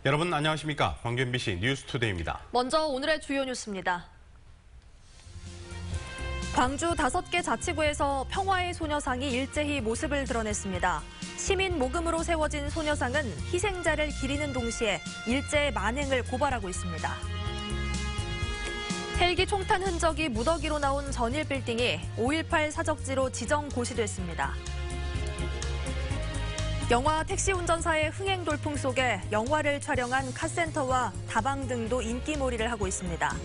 여러분 안녕하십니까? 광주 MBC 뉴스투데이입니다. 먼저 오늘의 주요 뉴스입니다. 광주 5개 자치구에서 평화의 소녀상이 일제히 모습을 드러냈습니다. 시민 모금으로 세워진 소녀상은 희생자를 기리는 동시에 일제의 만행을 고발하고 있습니다. 헬기 총탄 흔적이 무더기로 나온 전일 빌딩이 5.18 사적지로 지정 고시됐습니다. 영화 택시 운전사의 흥행 돌풍 속에 영화를 촬영한 카센터와 다방 등도 인기몰이를 하고 있습니다.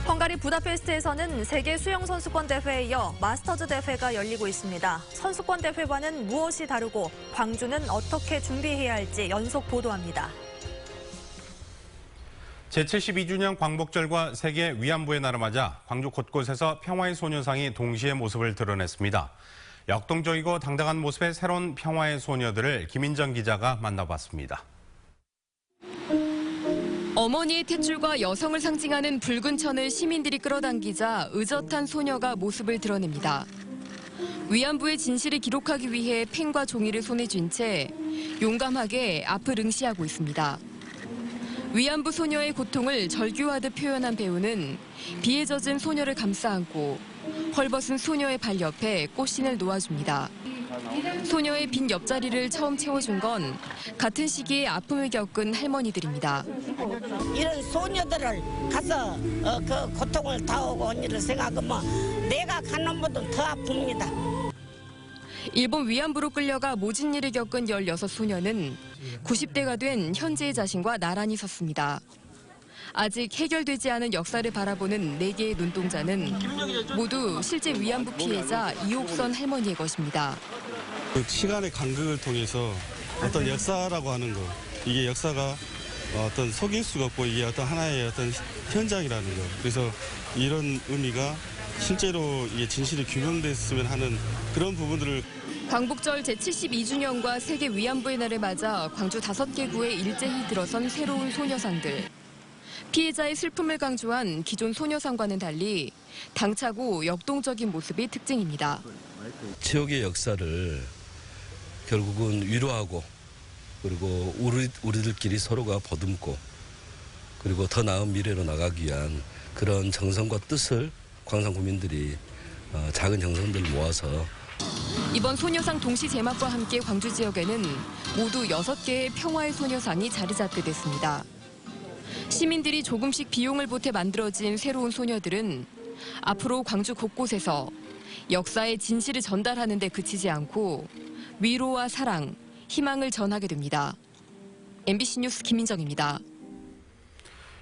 헝가리 부다페스트에서는 세계 수영선수권 대회에 이어 마스터즈 대회가 열리고 있습니다. 선수권 대회와는 무엇이 다르고 광주는 어떻게 준비해야 할지 연속 보도합니다. 제72주년 광복절과 세계 위안부의 날을 맞아 광주 곳곳에서 평화의 소녀상이 동시에 모습을 드러냈습니다. 역동적이고 당당한 모습의 새로운 평화의 소녀들을 김인정 기자가 만나봤습니다. 어머니의 탯줄과 여성을 상징하는 붉은 천을 시민들이 끌어당기자 의젓한 소녀가 모습을 드러냅니다. 위안부의 진실을 기록하기 위해 펜과 종이를 손에 쥔 채 용감하게 앞을 응시하고 있습니다. 위안부 소녀의 고통을 절규하듯 표현한 배우는 비에 젖은 소녀를 감싸 안고 헐벗은 소녀의 발 옆에 꽃신을 놓아줍니다. 소녀의 빈 옆자리를 처음 채워준 건 같은 시기에 아픔을 겪은 할머니들입니다. 이런 소녀들을 가서 그 고통을 다오고 온 일을 생각하면 내가 가는 것보다 더 아픕니다. 일본 위안부로 끌려가 모진 일을 겪은 16소녀는 90대가 된 현재의 자신과 나란히 섰습니다. 아직 해결되지 않은 역사를 바라보는 4개의 눈동자는 모두 실제 위안부 피해자 이옥선 할머니의 것입니다. 시간의 간극을 통해서 어떤 역사라고 하는 거, 이게 역사가 어떤 속일 수가 없고 이게 어떤 하나의 어떤 현장이라는 거. 그래서 이런 의미가 실제로 이게 진실이 규명됐으면 하는 그런 부분들을. 광복절 제72주년과 세계 위안부의 날을 맞아 광주 5개 구에 일제히 들어선 새로운 소녀상들. 피해자의 슬픔을 강조한 기존 소녀상과는 달리 당차고 역동적인 모습이 특징입니다. 지역의 역사를 결국은 위로하고 그리고 우리들끼리 서로가 보듬고 그리고 더 나은 미래로 나가기 위한 그런 정성과 뜻을 광산 구민들이 작은 정성들을 모아서 이번 소녀상 동시 제막과 함께 광주 지역에는 모두 6개의 평화의 소녀상이 자리 잡게 됐습니다. 시민들이 조금씩 비용을 보태 만들어진 새로운 소녀들은 앞으로 광주 곳곳에서 역사의 진실을 전달하는 데 그치지 않고 위로와 사랑, 희망을 전하게 됩니다. MBC 뉴스 김민정입니다.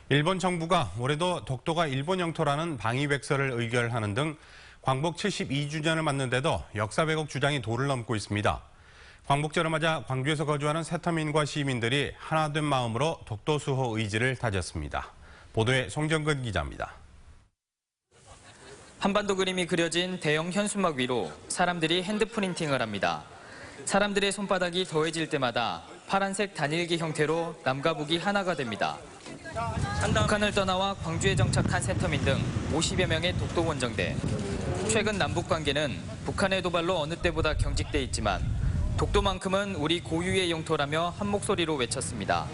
일본 정부가 올해도 독도가 일본 영토라는 방위백서를 의결하는 등 광복 72주년을 맞는데도 역사 왜곡 주장이 도를 넘고 있습니다. 광복절을 맞아 광주에서 거주하는 세터민과 시민들이 하나된 마음으로 독도 수호 의지를 다졌습니다. 보도에 송정근 기자입니다. 한반도 그림이 그려진 대형 현수막 위로 사람들이 핸드프린팅을 합니다. 사람들의 손바닥이 더해질 때마다 파란색 단일기 형태로 남과 북이 하나가 됩니다. 북한을 떠나와 광주에 정착한 세터민 등 50여 명의 독도 원정대. 최근 남북 관계는 북한의 도발로 어느 때보다 경직돼 있지만 독도만큼은 우리 고유의 영토라며 한 목소리로 외쳤습니다.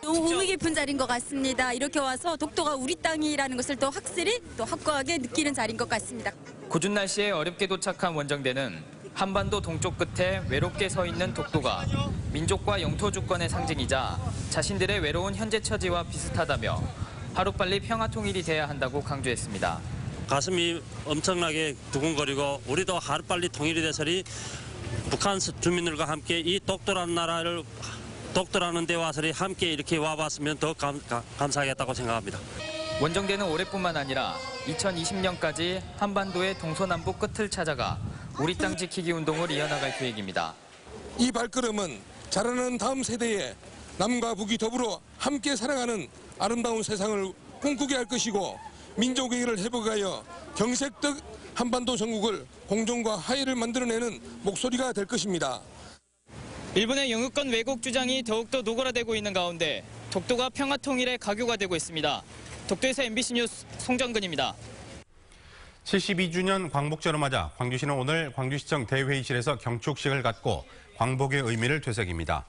의미 깊은 자리인 것 같습니다. 이렇게 와서 독도가 우리 땅이라는 것을 또 확실히 또 확고하게 느끼는 자리인 것 같습니다. 궂은 날씨에 어렵게 도착한 원정대는 한반도 동쪽 끝에 외롭게 서 있는 독도가 민족과 영토 주권의 상징이자 자신들의 외로운 현재 처지와 비슷하다며 하루빨리 평화 통일이 돼야 한다고 강조했습니다. 가슴이 엄청나게 두근거리고 우리도 하루빨리 통일이 되서리 북한 주민들과 함께 이 독도라는 나라를 독도라는 데 와서 함께 이렇게 와봤으면 더 감사하겠다고 생각합니다. 원정대는 올해뿐만 아니라 2020년까지 한반도의 동서남북 끝을 찾아가 우리 땅 지키기 운동을 이어나갈 계획입니다. 이 발걸음은 자라는 다음 세대에 남과 북이 더불어 함께 살아가는 아름다운 세상을 꿈꾸게 할 것이고 민족의회를 회복하여 경색적 한반도 전국을 공존과 화해를 만들어내는 목소리가 될 것입니다. 일본의 영유권 왜곡 주장이 더욱더 노골화되고 있는 가운데 독도가 평화 통일의 가교가 되고 있습니다. 독도에서 MBC 뉴스 송정근입니다. 72주년 광복절을 맞아 광주시는 오늘 광주시청 대회의실에서 경축식을 갖고 광복의 의미를 되새깁니다.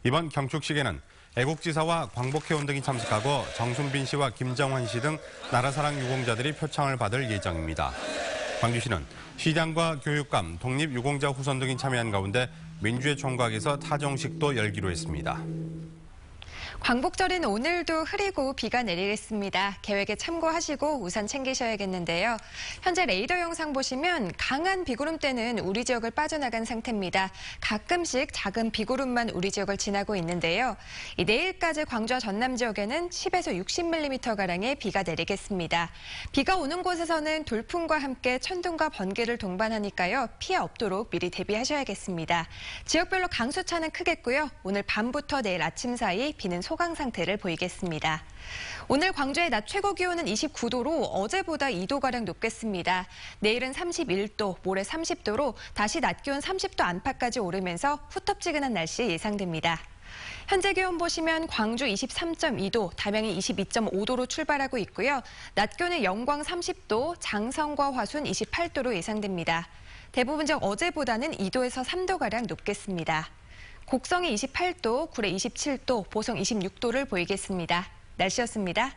이번 경축식에는 애국지사와 광복회원 등이 참석하고 정순빈 씨와 김정환 씨 등 나라사랑 유공자들이 표창을 받을 예정입니다. 광주시는 시장과 교육감, 독립유공자 후손 등이 참여한 가운데 민주의 총각에서 타정식도 열기로 했습니다. 광복절인 오늘도 흐리고 비가 내리겠습니다. 계획에 참고하시고 우산 챙기셔야겠는데요. 현재 레이더 영상 보시면 강한 비구름대는 우리 지역을 빠져나간 상태입니다. 가끔씩 작은 비구름만 우리 지역을 지나고 있는데요. 내일까지 광주와 전남 지역에는 10에서 60mm가량의 비가 내리겠습니다. 비가 오는 곳에서는 돌풍과 함께 천둥과 번개를 동반하니까요. 피해 없도록 미리 대비하셔야겠습니다. 지역별로 강수차는 크겠고요. 오늘 밤부터 내일 아침 사이 비는 소강 상태를 보이겠습니다. 오늘 광주의 낮 최고 기온은 29도로 어제보다 2도가량 높겠습니다. 내일은 31도, 모레 30도로 다시 낮 기온 30도 안팎까지 오르면서 후텁지근한 날씨 예상됩니다. 현재 기온 보시면 광주 23.2도, 담양이 22.5도로 출발하고 있고요. 낮 기온은 영광 30도, 장성과 화순 28도로 예상됩니다. 대부분 지역 어제보다는 2도에서 3도가량 높겠습니다. 곡성이 28도, 구례 27도, 보성 26도를 보이겠습니다. 날씨였습니다.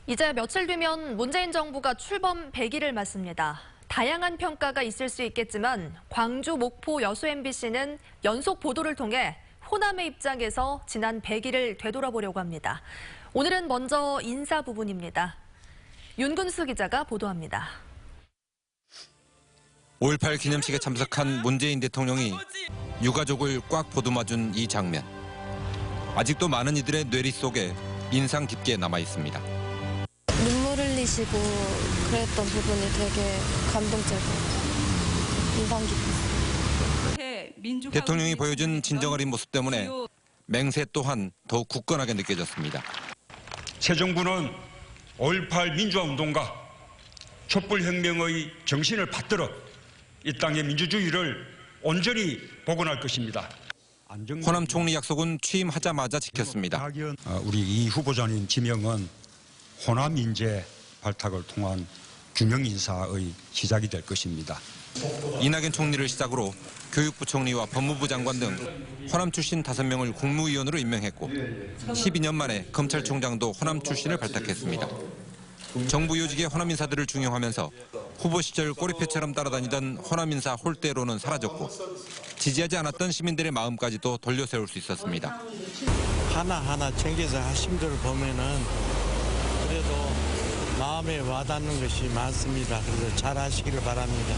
이제 며칠 뒤면 문재인 정부가 출범 100일을 맞습니다. 다양한 평가가 있을 수 있겠지만 광주, 목포, 여수 MBC는 연속 보도를 통해 호남의 입장에서 지난 100일을 되돌아보려고 합니다. 오늘은 먼저 인사 부분입니다. 윤근수 기자가 보도합니다. 5.18 기념식에 참석한 문재인 대통령이 유가족을 꽉 보듬어준 이 장면. 아직도 많은 이들의 뇌리 속에 인상 깊게 남아 있습니다. 눈물 흘리시고 그랬던 부분이 되게 감동적이고 인상 깊었어요. 대통령이 보여준 진정 어린 모습 때문에 맹세 또한 더욱 굳건하게 느껴졌습니다. 새 정부는 5.18 민주화운동과 촛불혁명의 정신을 받들어 이 땅의 민주주의를 온전히 복원할 것입니다. 호남 총리 약속은 취임하자마자 지켰습니다. 우리 이 후보자님 지명은 호남 인재 발탁을 통한 균형 인사의 시작이 될 것입니다. 이낙연 총리를 시작으로 교육부 총리와 법무부 장관 등 호남 출신 5명을 국무위원으로 임명했고 12년 만에 검찰총장도 호남 출신을 발탁했습니다. 정부 요직의 호남 인사들을 중용하면서 후보 시절 꼬리표처럼 따라다니던 호남 인사 홀대로는 사라졌고 지지하지 않았던 시민들의 마음까지도 돌려세울 수 있었습니다. 하나하나 챙겨서 하신 걸 보면은 그래도 마음에 와닿는 것이 많습니다. 그래서 잘 하시기를 바랍니다.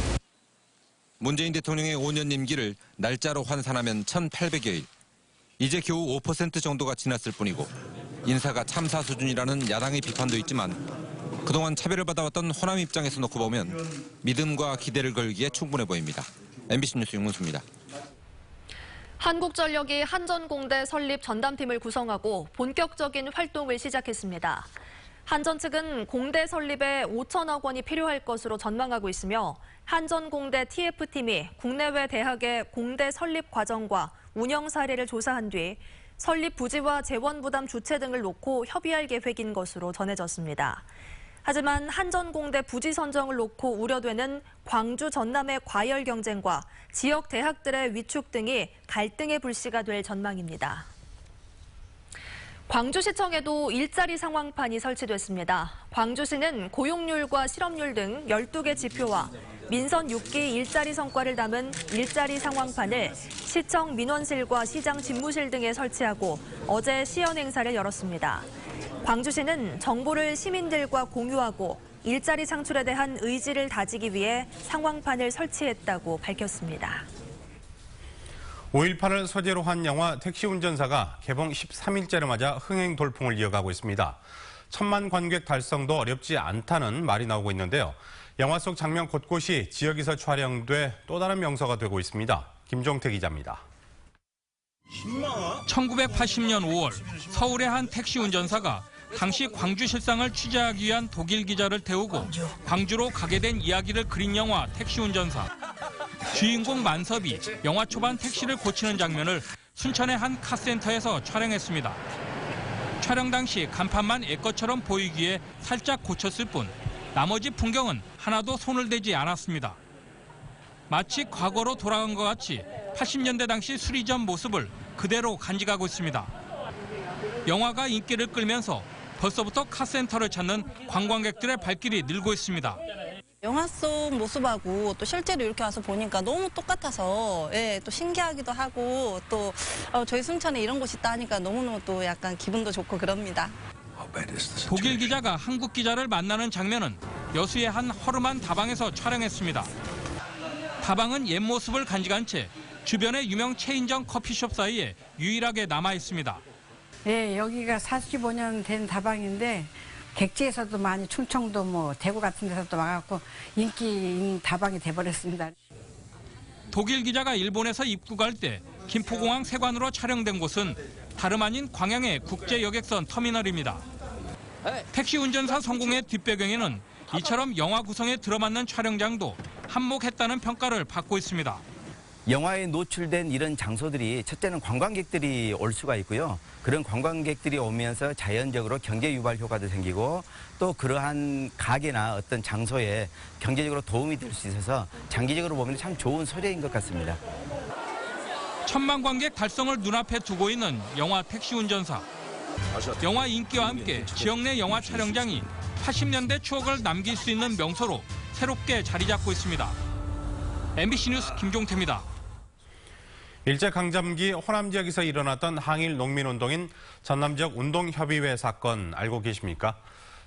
문재인 대통령의 5년 임기를 날짜로 환산하면 1,800여일. 이제 겨우 5% 정도가 지났을 뿐이고 인사가 참사 수준이라는 야당의 비판도 있지만 그동안 차별을 받아왔던 호남 입장에서 놓고 보면 믿음과 기대를 걸기에 충분해 보입니다. MBC 뉴스 윤문수입니다. 한국전력이 한전공대 설립 전담팀을 구성하고 본격적인 활동을 시작했습니다. 한전 측은 공대 설립에 5천억 원이 필요할 것으로 전망하고 있으며 한전공대 TF팀이 국내외 대학의 공대 설립 과정과 운영 사례를 조사한 뒤 설립 부지와 재원 부담 주체 등을 놓고 협의할 계획인 것으로 전해졌습니다. 하지만 한전공대 부지 선정을 놓고 우려되는 광주 전남의 과열 경쟁과 지역 대학들의 위축 등이 갈등의 불씨가 될 전망입니다. 광주시청에도 일자리 상황판이 설치됐습니다. 광주시는 고용률과 실업률 등 12개 지표와 민선 6기 일자리 성과를 담은 일자리 상황판을 시청 민원실과 시장 집무실 등에 설치하고 어제 시연 행사를 열었습니다. 광주시는 정보를 시민들과 공유하고 일자리 창출에 대한 의지를 다지기 위해 상황판을 설치했다고 밝혔습니다. 5.18을 소재로 한 영화 택시 운전사가 개봉 13일째를 맞아 흥행 돌풍을 이어가고 있습니다. 1,000만 관객 달성도 어렵지 않다는 말이 나오고 있는데요. 영화 속 장면 곳곳이 지역에서 촬영돼 또 다른 명소가 되고 있습니다. 김종태 기자입니다. 1980년 5월 서울의 한 택시 운전사가 당시 광주 실상을 취재하기 위한 독일 기자를 태우고 광주로 가게 된 이야기를 그린 영화 택시 운전사. 주인공 만섭이 영화 초반 택시를 고치는 장면을 순천의 한 카센터에서 촬영했습니다. 촬영 당시 간판만 애 것처럼 보이기에 살짝 고쳤을 뿐 나머지 풍경은 하나도 손을 대지 않았습니다. 마치 과거로 돌아간 것 같이 80년대 당시 수리점 모습을 그대로 간직하고 있습니다. 영화가 인기를 끌면서 벌써부터 카센터를 찾는 관광객들의 발길이 늘고 있습니다. 영화 속 모습하고 또 실제로 이렇게 와서 보니까 너무 똑같아서 또 신기하기도 하고 또 저희 순천에 이런 곳이 있다 하니까 너무너무 또 약간 기분도 좋고 그럽니다. 독일 기자가 한국 기자를 만나는 장면은 여수의 한 허름한 다방에서 촬영했습니다. 다방은 옛 모습을 간직한 채 주변의 유명 체인점 커피숍 사이에 유일하게 남아 있습니다. 네, 여기가 45년 된 다방인데 객지에서도 많이 충청도 대구 같은 데서도 와갖고 인기 있는 다방이 돼버렸습니다. 독일 기자가 일본에서 입국할 때 김포공항 세관으로 촬영된 곳은 다름 아닌 광양의 국제여객선 터미널입니다. 택시 운전사 성공의 뒷배경에는 이처럼 영화 구성에 들어맞는 촬영장도 한몫했다는 평가를 받고 있습니다. 영화에 노출된 이런 장소들이 첫째는 관광객들이 올 수가 있고요. 그런 관광객들이 오면서 자연적으로 경제 유발 효과도 생기고 또 그러한 가게나 어떤 장소에 경제적으로 도움이 될 수 있어서 장기적으로 보면 참 좋은 소재인 것 같습니다. 1000만 관객 달성을 눈앞에 두고 있는 영화 택시 운전사. 영화 인기와 함께 지역 내 영화 촬영장이 80년대 추억을 남길 수 있는 명소로 새롭게 자리 잡고 있습니다. MBC 뉴스 김종태입니다. 일제강점기 호남 지역에서 일어났던 항일 농민운동인 전남지역 운동협의회 사건 알고 계십니까?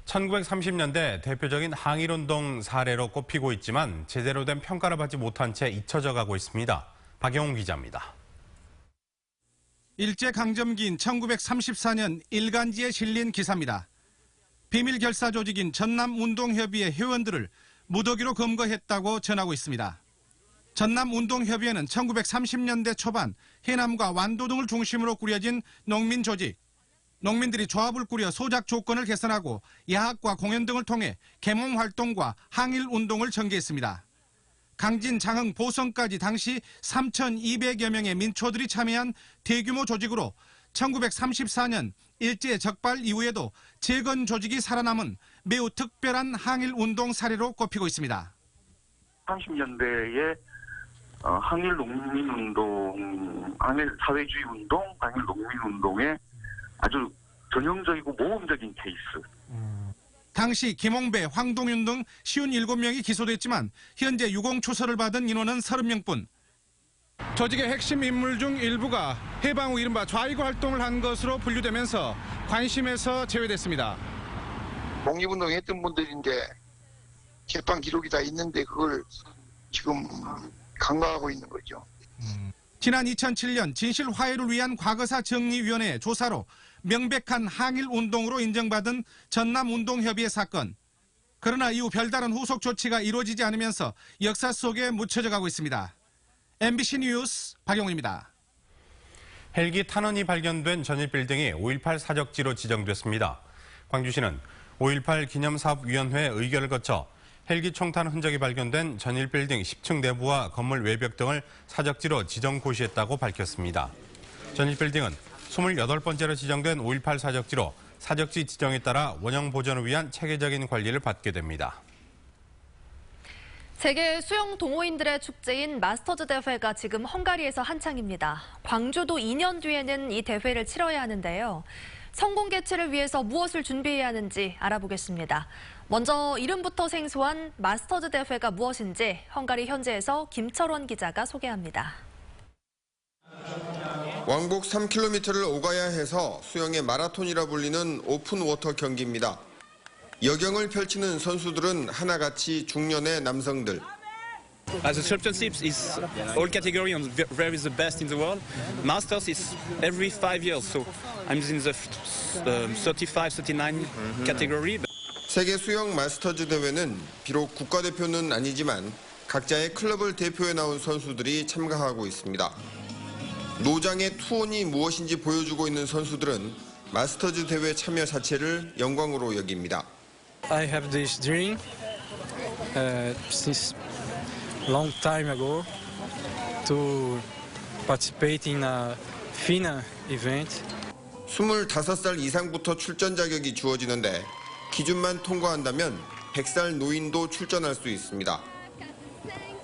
1930년대 대표적인 항일운동 사례로 꼽히고 있지만 제대로 된 평가를 받지 못한 채 잊혀져 가고 있습니다. 박영웅 기자입니다. 일제강점기인 1934년 일간지에 실린 기사입니다. 비밀 결사 조직인 전남운동협의회 회원들을 무더기로 검거했다고 전하고 있습니다. 전남운동협의회는 1930년대 초반 해남과 완도 등을 중심으로 꾸려진 농민 조직. 농민들이 조합을 꾸려 소작 조건을 개선하고 야학과 공연 등을 통해 계몽 활동과 항일 운동을 전개했습니다. 강진, 장흥, 보성까지 당시 3,200여 명의 민초들이 참여한 대규모 조직으로 1934년 일제 적발 이후에도 재건 조직이 살아남은 매우 특별한 항일 운동 사례로 꼽히고 있습니다. 30년대에 항일 농민운동, 항일 사회주의 운동, 항일 농민운동의 아주 전형적이고 모범적인 케이스. 당시 김홍배, 황동윤 등 57명이 기소됐지만 현재 유공초서를 받은 인원은 30명뿐. 조직의 핵심 인물 중 일부가 해방 후 이른바 좌익 활동을 한 것으로 분류되면서 관심에서 제외됐습니다. 독립운동 했던 분들인데 재판 기록이 다 있는데 그걸 지금 간과하고 있는 거죠. 지난 2007년 진실 화해를 위한 과거사 정리위원회 조사로 명백한 항일 운동으로 인정받은 전남운동협의회 사건. 그러나 이후 별다른 후속 조치가 이루어지지 않으면서 역사 속에 묻혀져 가고 있습니다. MBC 뉴스 박영훈입니다. 헬기 탄원이 발견된 전일빌딩이 5.18 사적지로 지정됐습니다. 광주시는 5.18 기념사업위원회 의결을 거쳐 헬기 총탄 흔적이 발견된 전일빌딩 10층 내부와 건물 외벽 등을 사적지로 지정 고시했다고 밝혔습니다. 전일빌딩은 28번째로 지정된 5.18 사적지로 사적지 지정에 따라 원형 보존을 위한 체계적인 관리를 받게 됩니다. 세계 수영 동호인들의 축제인 마스터즈 대회가 지금 헝가리에서 한창입니다. 광주도 2년 뒤에는 이 대회를 치러야 하는데요. 성공 개최를 위해서 무엇을 준비해야 하는지 알아보겠습니다. 먼저 이름부터 생소한 마스터즈 대회가 무엇인지 헝가리 현지에서 김철원 기자가 소개합니다. 왕복 3km를 오가야 해서 수영의 마라톤이라 불리는 오픈워터 경기입니다. 여경을 펼치는 선수들은 하나같이 중년의 남성들. As a championship is all category and where is the best in the world. Masters is every 5 years, so I'm in the 35, 39 category. 세계 수영 마스터즈 대회는 비록 국가대표는 아니지만 각자의 클럽을 대표해 나온 선수들이 참가하고 있습니다. 노장의 투혼이 무엇인지 보여주고 있는 선수들은 마스터즈 대회 참여 자체를 영광으로 여깁니다. I have this dream since long time ago to participate in a FINA event. 25살 이상부터 출전 자격이 주어지는데 기준만 통과한다면 100살 노인도 출전할 수 있습니다.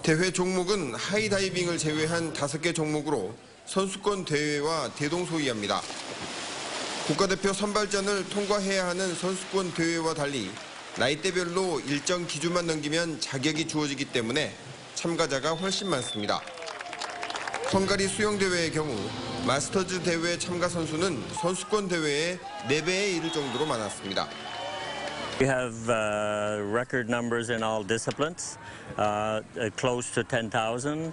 대회 종목은 하이다이빙을 제외한 5개 종목으로 선수권 대회와 대동소이합니다. 국가대표 선발전을 통과해야 하는 선수권 대회와 달리 나이대별로 일정 기준만 넘기면 자격이 주어지기 때문에 참가자가 훨씬 많습니다. 헝가리 수영대회의 경우 마스터즈 대회 참가 선수는 선수권 대회의 4배에 이를 정도로 많았습니다. We have record numbers in all disciplines, close to 10,000,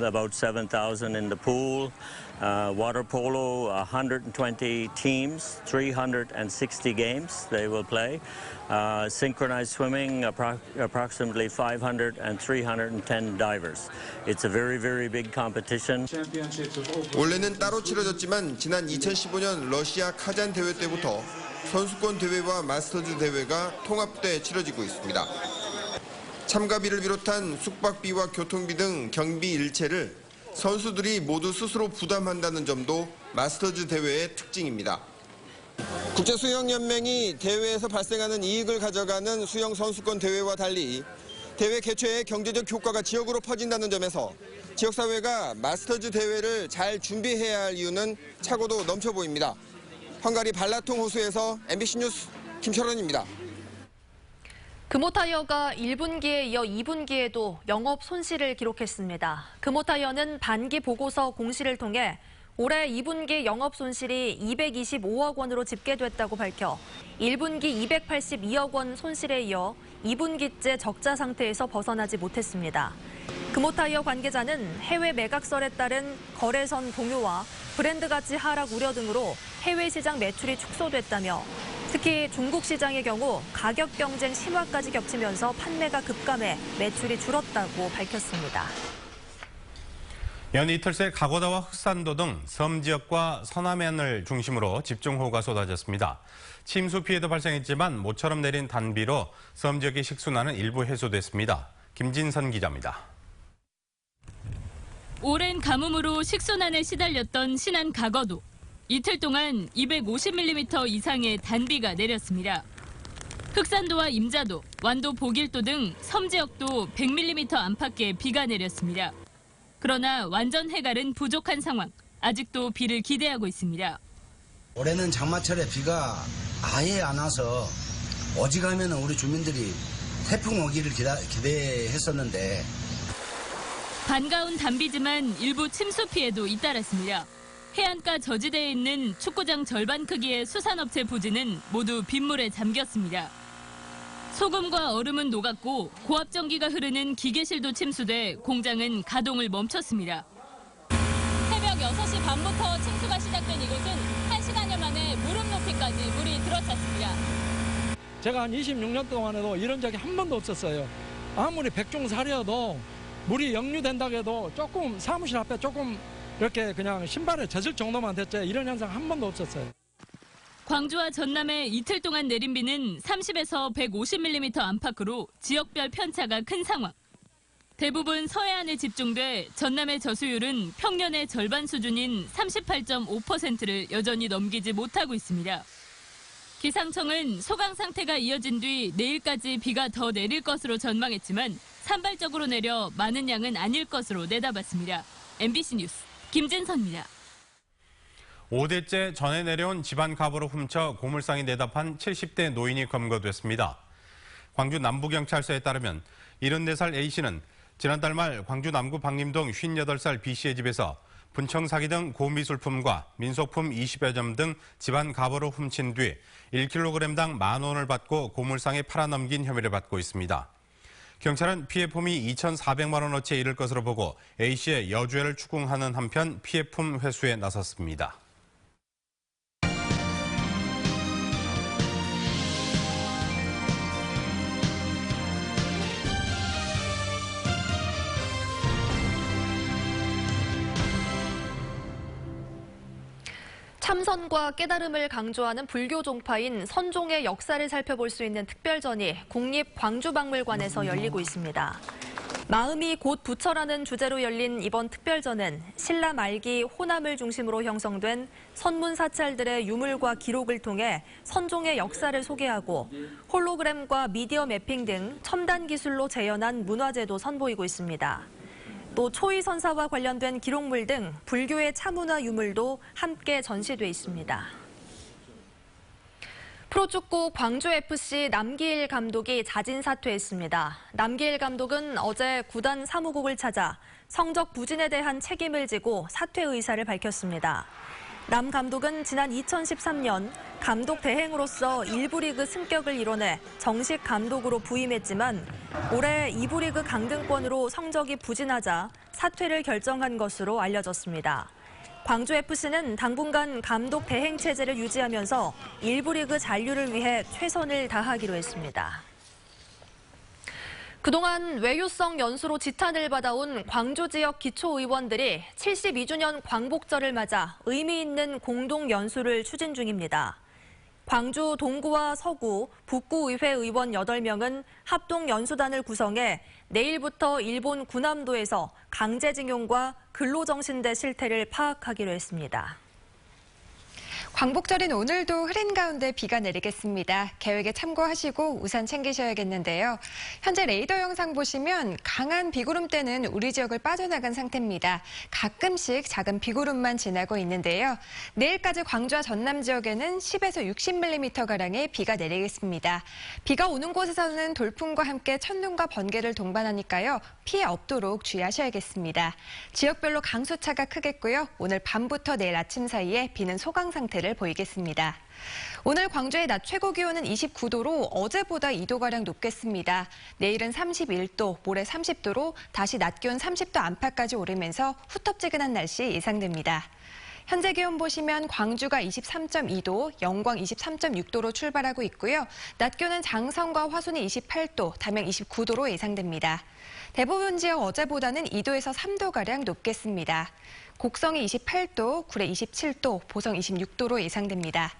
about 7,000 in the pool. Water polo, 120 teams, 360 games they will play. Synchronized swimming, approximately 500 and 310 divers. It's a very, very big competition. 원래는 따로 치러졌지만 지난 2015년 러시아 카잔 대회 때부터 선수권 대회와 마스터즈 대회가 통합돼 치러지고 있습니다. 참가비를 비롯한 숙박비와 교통비 등 경비 일체를 선수들이 모두 스스로 부담한다는 점도 마스터즈 대회의 특징입니다. 국제수영연맹이 대회에서 발생하는 이익을 가져가는 수영 선수권 대회와 달리 대회 개최의 경제적 효과가 지역으로 퍼진다는 점에서 지역사회가 마스터즈 대회를 잘 준비해야 할 이유는 차고도 넘쳐 보입니다. 헝가리 발라통 호수에서 MBC 뉴스 김철원입니다. 금호타이어가 1분기에 이어 2분기에도 영업 손실을 기록했습니다. 금호타이어는 반기 보고서 공시를 통해 올해 2분기 영업 손실이 225억 원으로 집계됐다고 밝혀 1분기 282억 원 손실에 이어 2분기째 적자 상태에서 벗어나지 못했습니다. 금호타이어 관계자는 해외 매각설에 따른 거래선 동요와 브랜드 가치 하락 우려 등으로 해외 시장 매출이 축소됐다며 특히 중국 시장의 경우 가격 경쟁 심화까지 겹치면서 판매가 급감해 매출이 줄었다고 밝혔습니다. 연 이틀 새 가고다와 흑산도 등 섬 지역과 서남해안을 중심으로 집중호우가 쏟아졌습니다. 침수 피해도 발생했지만 모처럼 내린 단비로 섬 지역의 식수난은 일부 해소됐습니다. 김진선 기자입니다. 오랜 가뭄으로 식수난에 시달렸던 신안 가거도. 이틀 동안 250mm 이상의 단비가 내렸습니다. 흑산도와 임자도, 완도 보길도 등 섬 지역도 100mm 안팎의 비가 내렸습니다. 그러나 완전 해갈은 부족한 상황, 아직도 비를 기대하고 있습니다. 올해는 장마철에 비가 아예 안 와서 어지간하면 우리 주민들이 태풍 오기를 기대했었는데 반가운 단비지만 일부 침수 피해도 잇따랐습니다. 해안가 저지대에 있는 축구장 절반 크기의 수산업체 부지는 모두 빗물에 잠겼습니다. 소금과 얼음은 녹았고 고압전기가 흐르는 기계실도 침수돼 공장은 가동을 멈췄습니다. 새벽 6시 반부터 침수가 시작된 이곳은 1시간여 만에 무릎 높이까지 물이 들어찼습니다. 제가 한 26년 동안에도 이런 적이 한 번도 없었어요. 아무리 백종사려도 물이 역류된다고 해도 조금 사무실 앞에 조금 이렇게 그냥 신발에 젖을 정도만 됐지 이런 현상 한 번도 없었어요. 광주와 전남에 이틀 동안 내린 비는 30에서 150mm 안팎으로 지역별 편차가 큰 상황. 대부분 서해안에 집중돼 전남의 저수율은 평년의 절반 수준인 38.5%를 여전히 넘기지 못하고 있습니다. 기상청은 소강 상태가 이어진 뒤 내일까지 비가 더 내릴 것으로 전망했지만 산발적으로 내려 많은 양은 아닐 것으로 내다봤습니다. MBC 뉴스 김진선입니다. 5대째 전해 내려온 집안 갑오를 훔쳐 고물상에 내다판 70대 노인이 검거됐습니다. 광주 남부경찰서에 따르면 74살 A씨는 지난달 말 광주 남구 방림동 58살 B씨의 집에서 분청사기 등 고미술품과 민속품 20여 점 등 집안 갑오를 훔친 뒤 1kg당 10,000원을 받고 고물상에 팔아넘긴 혐의를 받고 있습니다. 경찰은 피해품이 2,400만 원어치에 이를 것으로 보고 A씨의 여주애를 추궁하는 한편 피해품 회수에 나섰습니다. 참선과 깨달음을 강조하는 불교 종파인 선종의 역사를 살펴볼 수 있는 특별전이 국립광주박물관에서 열리고 있습니다. 마음이 곧 부처라는 주제로 열린 이번 특별전은 신라 말기 호남을 중심으로 형성된 선문 사찰들의 유물과 기록을 통해 선종의 역사를 소개하고 홀로그램과 미디어 매핑 등 첨단 기술로 재현한 문화재도 선보이고 있습니다. 또 초이선사와 관련된 기록물 등 불교의 차문화 유물도 함께 전시돼 있습니다. 프로축구 광주FC 남기일 감독이 자진 사퇴했습니다. 남기일 감독은 어제 구단 사무국을 찾아 성적 부진에 대한 책임을 지고 사퇴 의사를 밝혔습니다. 남 감독은 지난 2013년 감독 대행으로서 1부 리그 승격을 이뤄내 정식 감독으로 부임했지만 올해 2부 리그 강등권으로 성적이 부진하자 사퇴를 결정한 것으로 알려졌습니다. 광주FC는 당분간 감독 대행 체제를 유지하면서 1부 리그 잔류를 위해 최선을 다하기로 했습니다. 그동안 외유성 연수로 지탄을 받아온 광주 지역 기초의원들이 72주년 광복절을 맞아 의미 있는 공동 연수를 추진 중입니다. 광주 동구와 서구, 북구의회 의원 8명은 합동 연수단을 구성해 내일부터 일본 구남도에서 강제징용과 근로정신대 실태를 파악하기로 했습니다. 광복절인 오늘도 흐린 가운데 비가 내리겠습니다. 계획에 참고하시고 우산 챙기셔야겠는데요. 현재 레이더 영상 보시면 강한 비구름대는 우리 지역을 빠져나간 상태입니다. 가끔씩 작은 비구름만 지나고 있는데요. 내일까지 광주와 전남 지역에는 10에서 60mm가량의 비가 내리겠습니다. 비가 오는 곳에서는 돌풍과 함께 천둥과 번개를 동반하니까요. 피해 없도록 주의하셔야겠습니다. 지역별로 강수차가 크겠고요. 오늘 밤부터 내일 아침 사이에 비는 소강 상태를 보이겠습니다. 오늘 광주의 낮 최고 기온은 29도로 어제보다 2도가량 높겠습니다. 내일은 31도, 모레 30도로 다시 낮 기온 30도 안팎까지 오르면서 후텁지근한 날씨 예상됩니다. 현재 기온 보시면 광주가 23.2도, 영광 23.6도로 출발하고 있고요. 낮 기온은 장성과 화순이 28도, 담양 29도로 예상됩니다. 대부분 지역 어제보다는 2도에서 3도가량 높겠습니다. 곡성이 28도, 구례 27도, 보성 26도로 예상됩니다.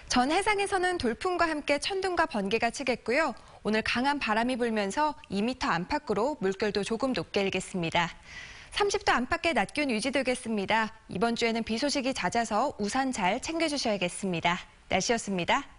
전 해상에서는 돌풍과 함께 천둥과 번개가 치겠고요. 오늘 강한 바람이 불면서 2m 안팎으로 물결도 조금 높게 일겠습니다. 30도 안팎의 낮 기온 유지되겠습니다. 이번 주에는 비 소식이 잦아서 우산 잘 챙겨주셔야겠습니다. 날씨였습니다.